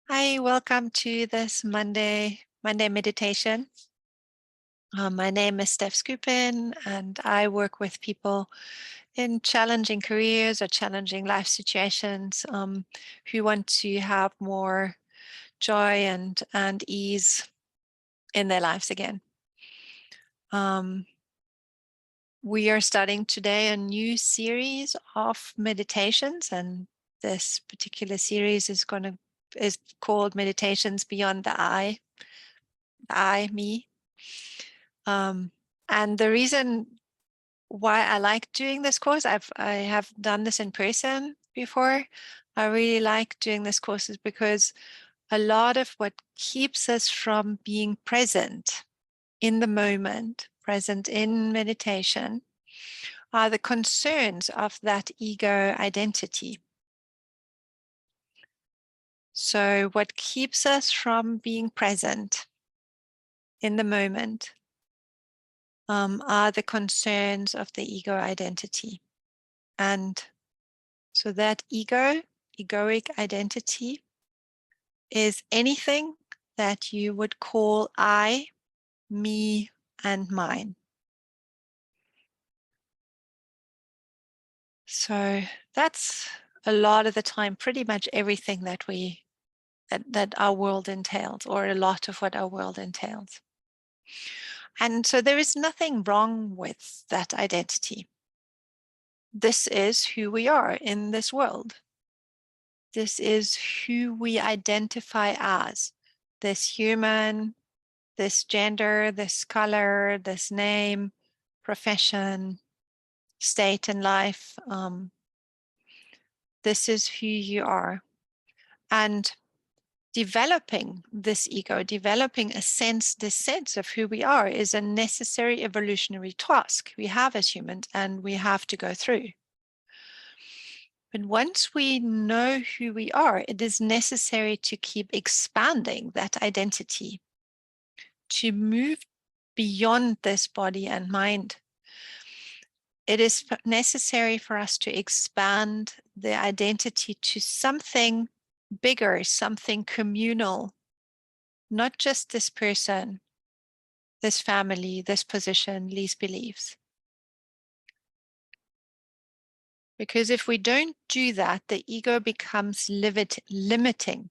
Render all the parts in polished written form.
Hi, welcome to this Monday meditation. My name is Steph Skupin, and I work with people in challenging careers or challenging life situations who want to have more joy and ease in their lives again. We are starting today a new series of meditations, and this particular series is called Meditations Beyond the I, me. And the reason why I like doing this course, I have done this in person before. I really like doing this course is because a lot of what keeps us from being present in the moment, present in meditation, are the concerns of that ego identity. So what keeps us from being present in the moment are the concerns of the ego identity. And so that egoic identity is anything that you would call I, me, and mine. So that's a lot of the time, pretty much everything that that our world entails, or a lot of what our world entails. And so there is nothing wrong with that identity. This is who we are in this world. This is who we identify as, this human, this gender, this color, this name, profession, state in life. This is who you are. And developing this ego, developing this sense of who we are is a necessary evolutionary task we have as humans and we have to go through. But once we know who we are, it is necessary to keep expanding that identity, to move beyond this body and mind. It is necessary for us to expand the identity to something bigger, something communal, not just this person, this family, this position, these beliefs. Because if we don't do that, the ego becomes limiting.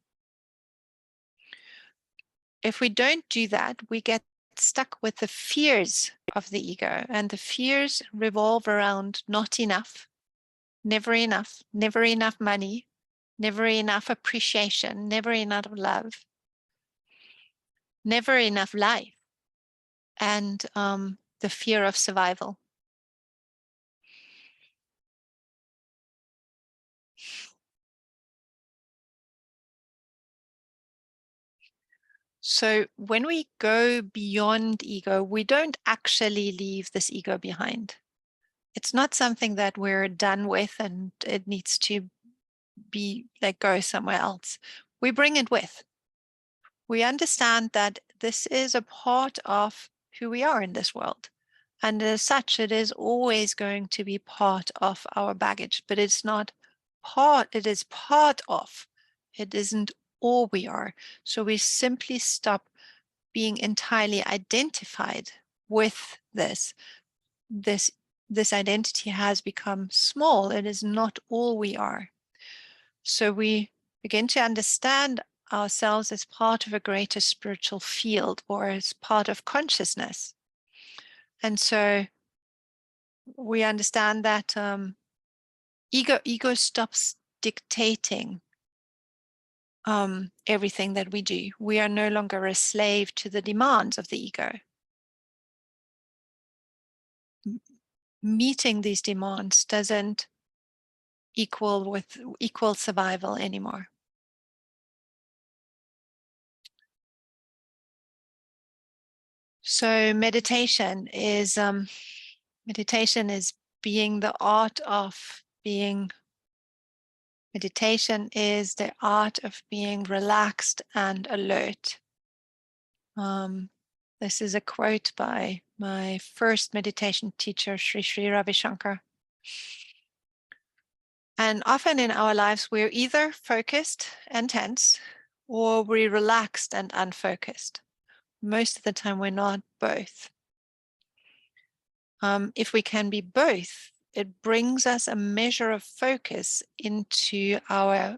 If we don't do that, we get stuck with the fears of the ego, and the fears revolve around not enough, never enough money, never enough appreciation, never enough love, never enough life, and the fear of survival. So when we go beyond ego, we don't actually leave this ego behind. It's not something that we're done with and it needs to be like go somewhere else. We bring it with. We understand that this is a part of who we are in this world. And as such, it is always going to be part of our baggage, but it's not part, it is part of, it isn't all we are. So we simply stop being entirely identified with this. This identity has become small. It is not all we are. So we begin to understand ourselves as part of a greater spiritual field or as part of consciousness. And so we understand that ego stops dictating everything that we do. We are no longer a slave to the demands of the ego. Meeting these demands doesn't equal survival anymore. So meditation is being the art of being. Meditation is the art of being relaxed and alert. This is a quote by my first meditation teacher, Sri Ravi Shankar. And often in our lives, we're either focused and tense, or we're relaxed and unfocused. Most of the time, we're not both. If we can be both, it brings us a measure of focus into our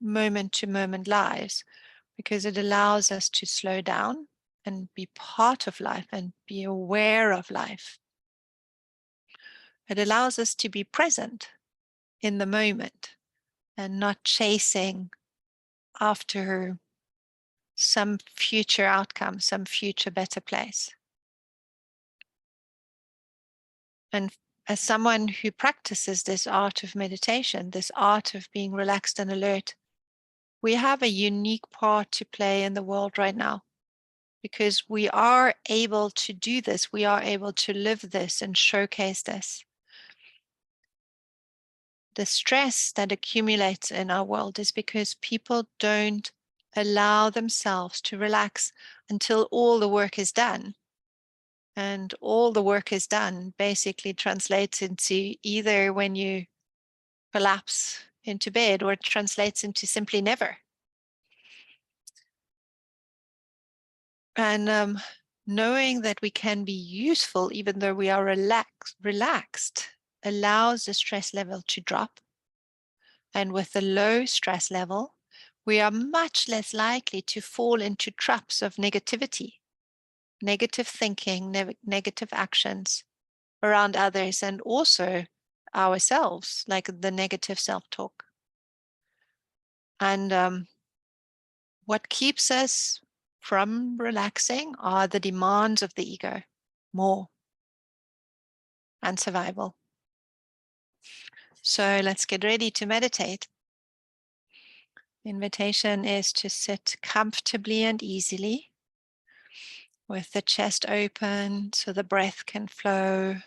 moment to moment lives, because it allows us to slow down and be part of life and be aware of life. It allows us to be present in the moment and not chasing after some future outcome, some future better place. And as someone who practices this art of meditation, this art of being relaxed and alert, we have a unique part to play in the world right now, because we are able to do this. We are able to live this and showcase this. The stress that accumulates in our world is because people don't allow themselves to relax until all the work is done. And all the work is done basically translates into either when you collapse into bed, or it translates into simply never. And knowing that we can be useful even though we are relaxed allows the stress level to drop. And with a low stress level, we are much less likely to fall into traps of negativity, negative thinking, negative actions around others, and also ourselves, like the negative self-talk. And what keeps us from relaxing are the demands of the ego, more, and survival. So let's get ready to meditate. The invitation is to sit comfortably and easily with the chest open so the breath can flow,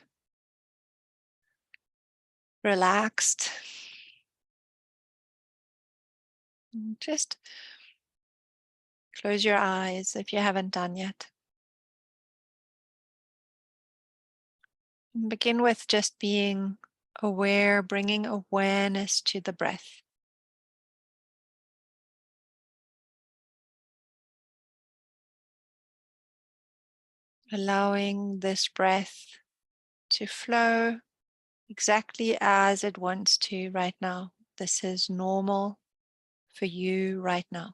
relaxed. Just close your eyes if you haven't done yet. And begin with just being aware, bringing awareness to the breath. Allowing this breath to flow exactly as it wants to right now. This is normal for you right now.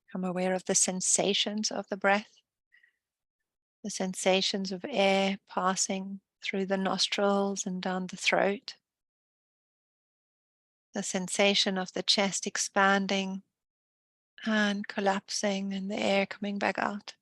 Become aware of the sensations of the breath, the sensations of air passing through the nostrils and down the throat, the sensation of the chest expanding and collapsing and the air coming back out.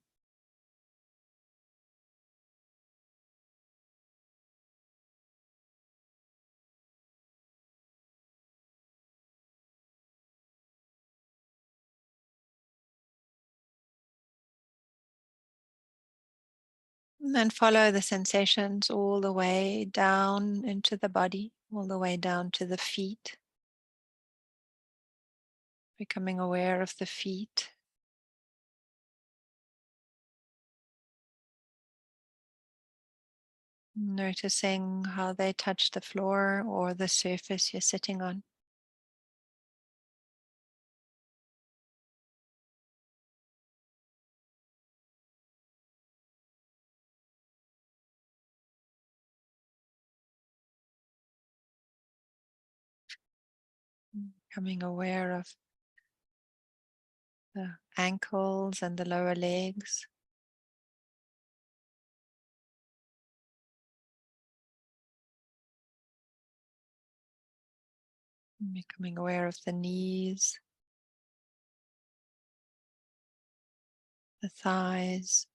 And then follow the sensations all the way down into the body, all the way down to the feet. Becoming aware of the feet. Noticing how they touch the floor or the surface you're sitting on. Becoming aware of the ankles and the lower legs. Becoming aware of the knees, the thighs,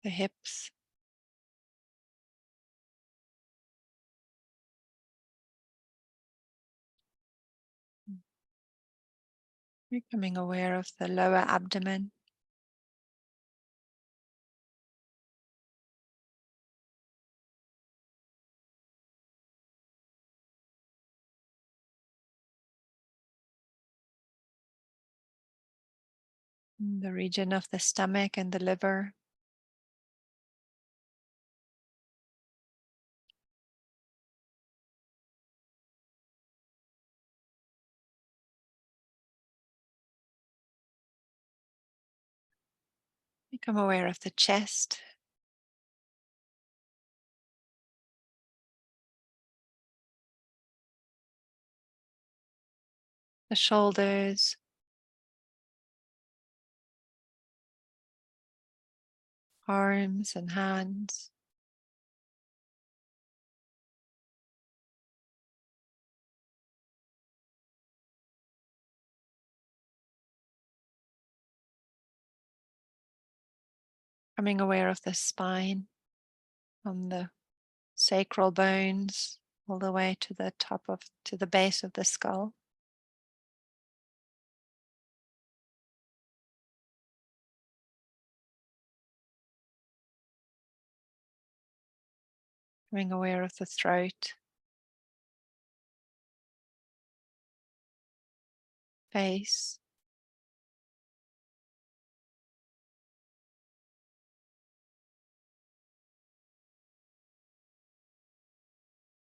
the hips. Becoming aware of the lower abdomen. The region of the stomach and the liver. Become aware of the chest. The shoulders. Arms and hands. Becoming aware of the spine, from the sacral bones all the way to the to the base of the skull. Becoming aware of the throat, face,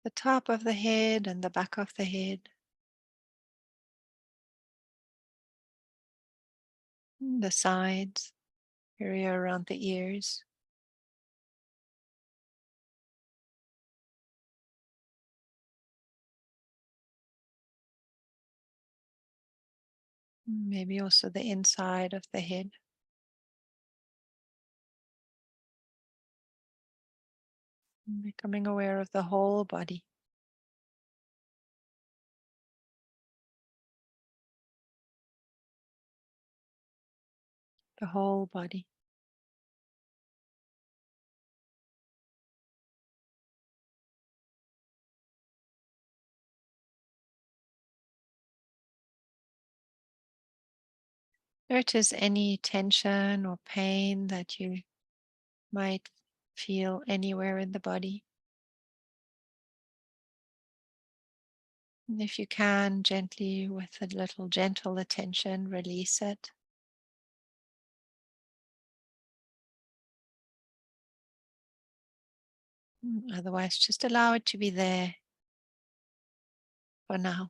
the top of the head and the back of the head, the sides, area around the ears. Maybe also the inside of the head. Becoming aware of the whole body. The whole body. Notice any tension or pain that you might feel anywhere in the body. And if you can, gently, with a little gentle attention, release it. Otherwise, just allow it to be there for now.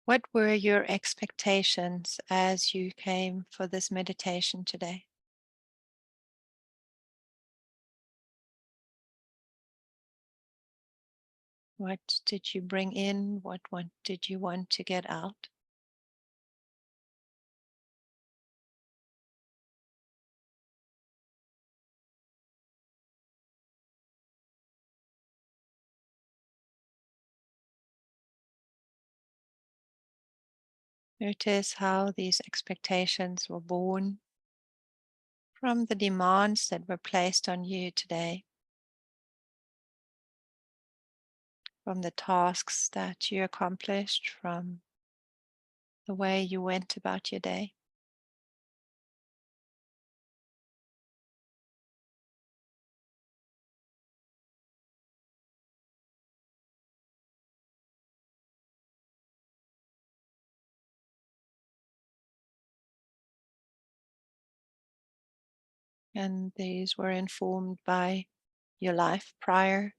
What were your expectations as you came for this meditation today? What did you bring in? What did you want to get out? Notice how these expectations were born from the demands that were placed on you today, from the tasks that you accomplished, from the way you went about your day. And these were informed by your life prior,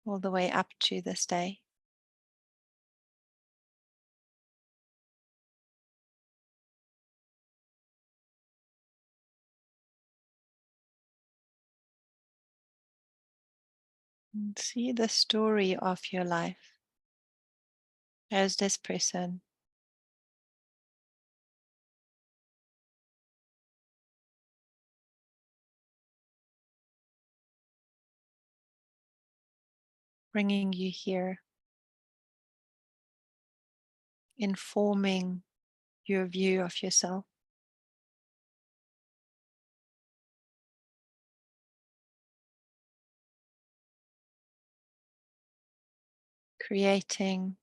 all the way up to this day. And see the story of your life as this person. Bringing you here, informing your view of yourself, creating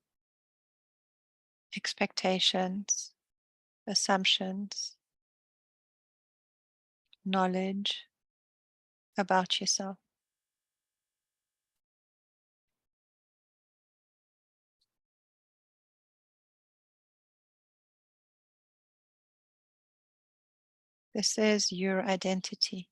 expectations, assumptions, knowledge about yourself. This is your identity.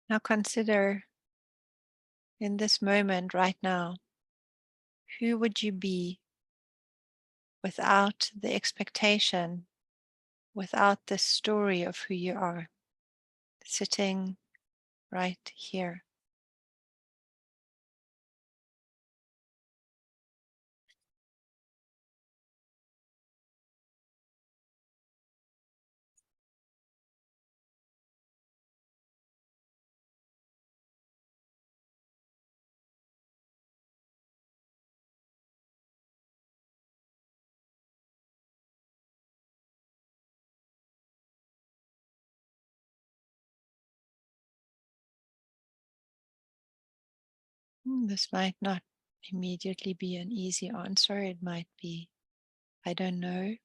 Now consider in this moment right now, who would you be without the expectation, without the story of who you are, sitting right here? This might not immediately be an easy answer. It might be, I don't know.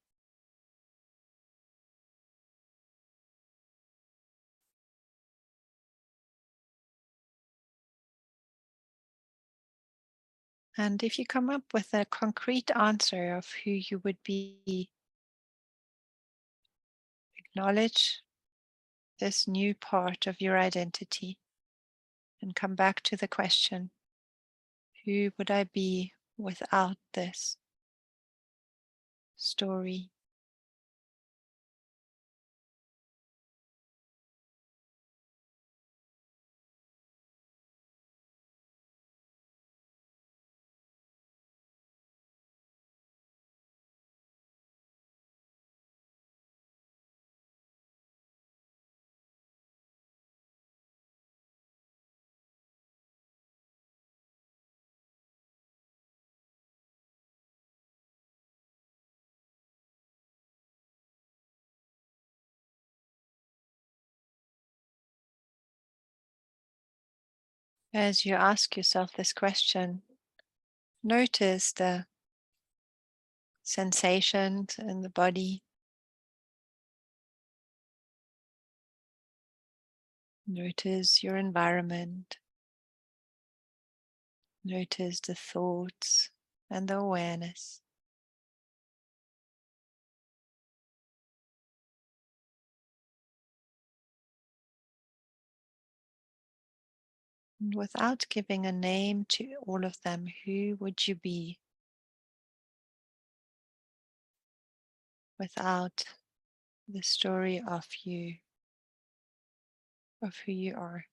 And if you come up with a concrete answer of who you would be, acknowledge this new part of your identity and come back to the question, who would I be without this story? As you ask yourself this question, notice the sensations in the body. Notice your environment. Notice the thoughts and the awareness. And without giving a name to all of them, who would you be without the story of you, of who you are?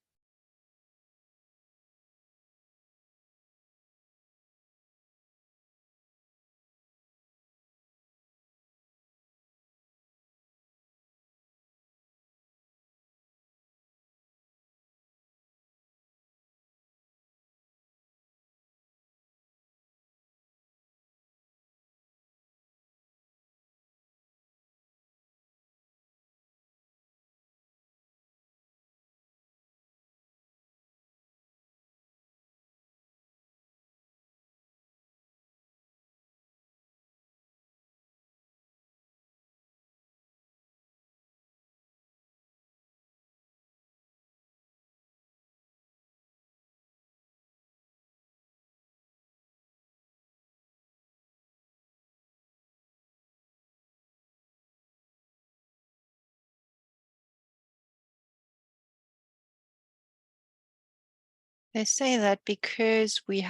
They say that because we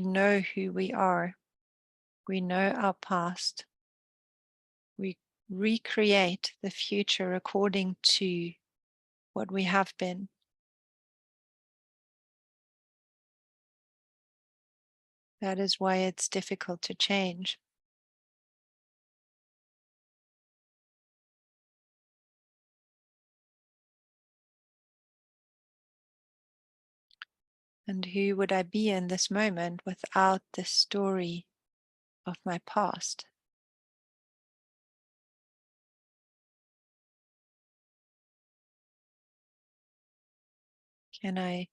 know who we are, we know our past, we recreate the future according to what we have been. That is why it's difficult to change. And who would I be in this moment without the story of my past? Can I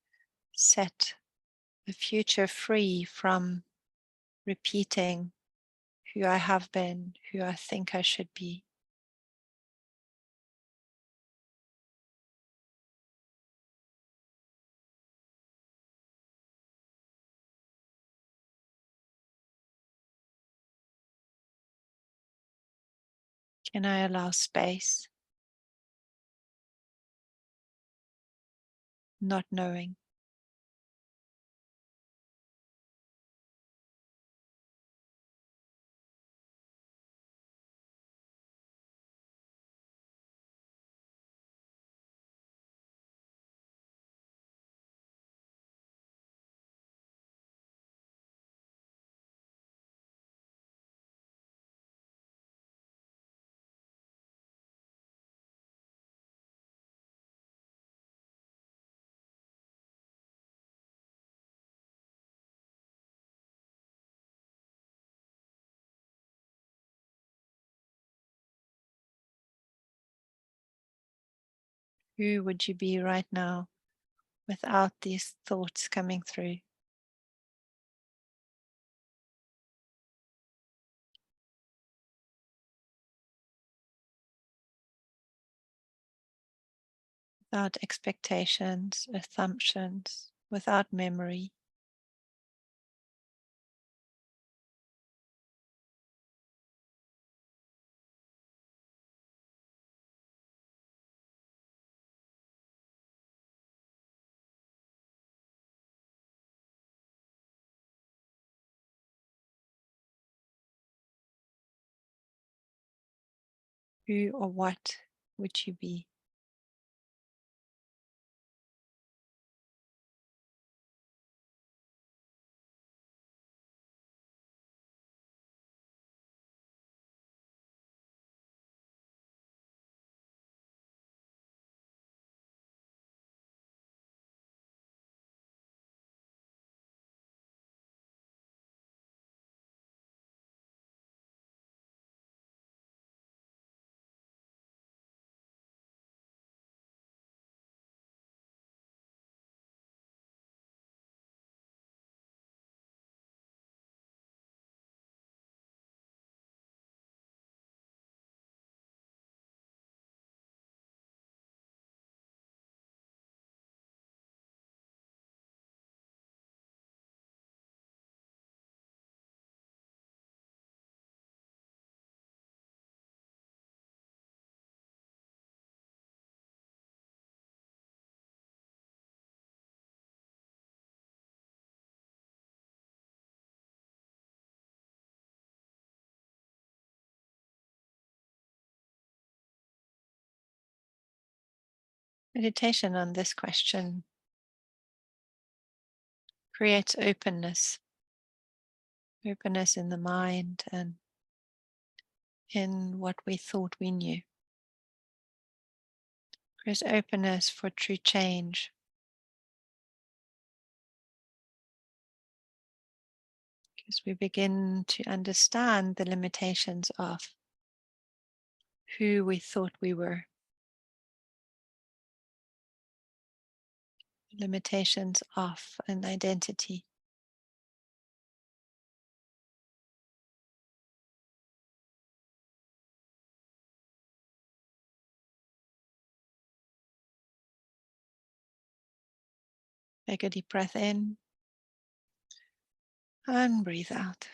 set the future free from repeating who I have been, who I think I should be? Can I allow space, not knowing? Who would you be right now without these thoughts coming through? Without expectations, assumptions, without memory? Who or what would you be? Meditation on this question creates openness in the mind and in what we thought we knew. Creates openness for true change, because we begin to understand the limitations of who we thought we were, limitations of an identity. Take a deep breath in and breathe out.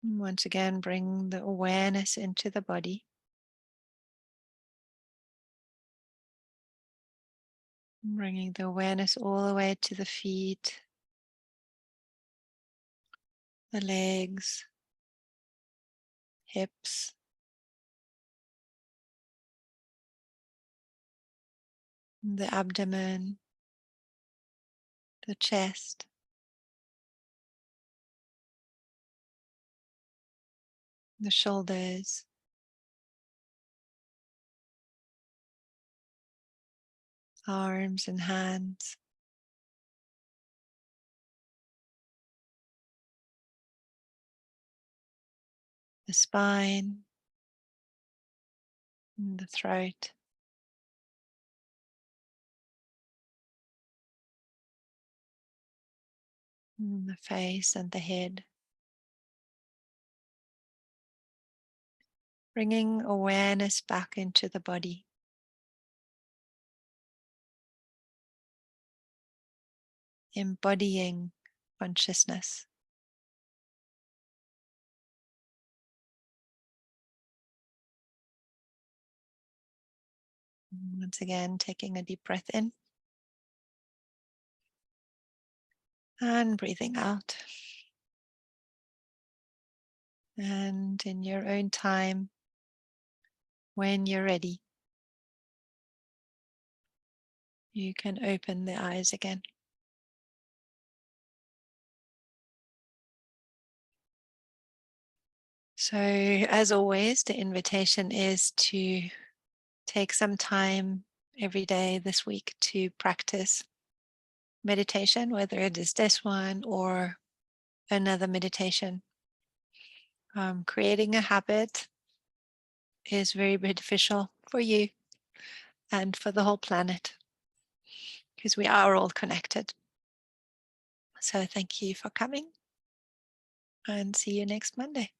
And once again, bring the awareness into the body. Bringing the awareness all the way to the feet, the legs, hips, the abdomen, the chest, the shoulders, arms and hands, the spine, and the throat, and the face and the head. Bringing awareness back into the body. Embodying consciousness. Once again, taking a deep breath in and breathing out. And in your own time, when you're ready, you can open the eyes again. So, as always, the invitation is to take some time every day this week to practice meditation, whether it is this one or another meditation. Creating a habit is very beneficial for you and for the whole planet because we are all connected. So thank you for coming and see you next Monday.